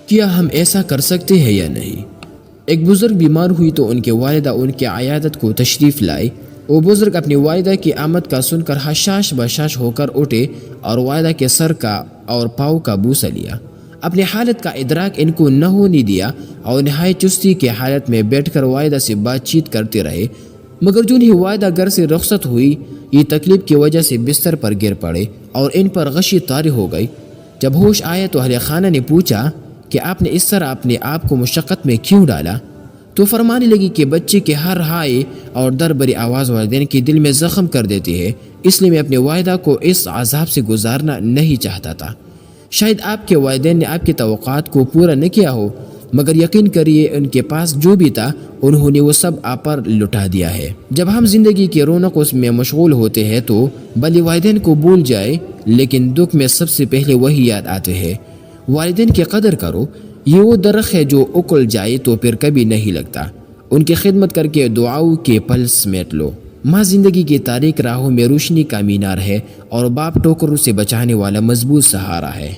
کیا ہم ایسا کر سکتے ہیں یا نہیں؟ ایک بزرگ بیمار ہوئی تو ان کے والدہ ان کے عیادت کو تشریف لائے۔ وہ بزرگ اپنی والدہ کی آمد کا سن کر حشاش بشاش ہو کر اٹھے اور والدہ کے سر کا اور پاؤں کا بوسہ لیا۔ اپنی حالت کا ادراک ان کو نہ ہونے دیا اور نہایت چستی کے حالت میں بیٹھ کر والدہ سے بات چیت کرتے رہے، مگر جو ہی والدہ گھر سے رخصت ہوئی، یہ تکلیف کی وجہ سے بستر پر گر پڑے اور ان پر غشی طاری ہو گئی۔ جب ہوش آیا تو اہل خانہ نے پوچھا کہ آپ نے اس طرح اپنے آپ کو مشقت میں کیوں ڈالا؟ تو فرمانے لگی کہ بچے کے ہر ہائے اور دربری آواز والدین کے دل میں زخم کر دیتی ہے، اس لیے میں اپنے والدہ کو اس عذاب سے گزارنا نہیں چاہتا تھا۔ شاید آپ کے والدین نے آپ کی توقعات کو پورا نہ کیا ہو، مگر یقین کریے ان کے پاس جو بھی تھا انہوں نے وہ سب آپ پر لٹا دیا ہے۔ جب ہم زندگی کی رونق اس میں مشغول ہوتے ہیں تو بھلے والدین کو بھول جائے، لیکن دکھ میں سب سے پہلے وہی یاد آتے ہیں۔ والدین کی قدر کرو، یہ وہ درخت ہے جو اکل جائے تو پھر کبھی نہیں لگتا۔ ان کی خدمت کر کے دعاؤں کے پل سمیٹ لو۔ ماں زندگی کی تاریک راہوں میں روشنی کا مینار ہے اور باپ ٹوکروں سے بچانے والا مضبوط سہارا ہے۔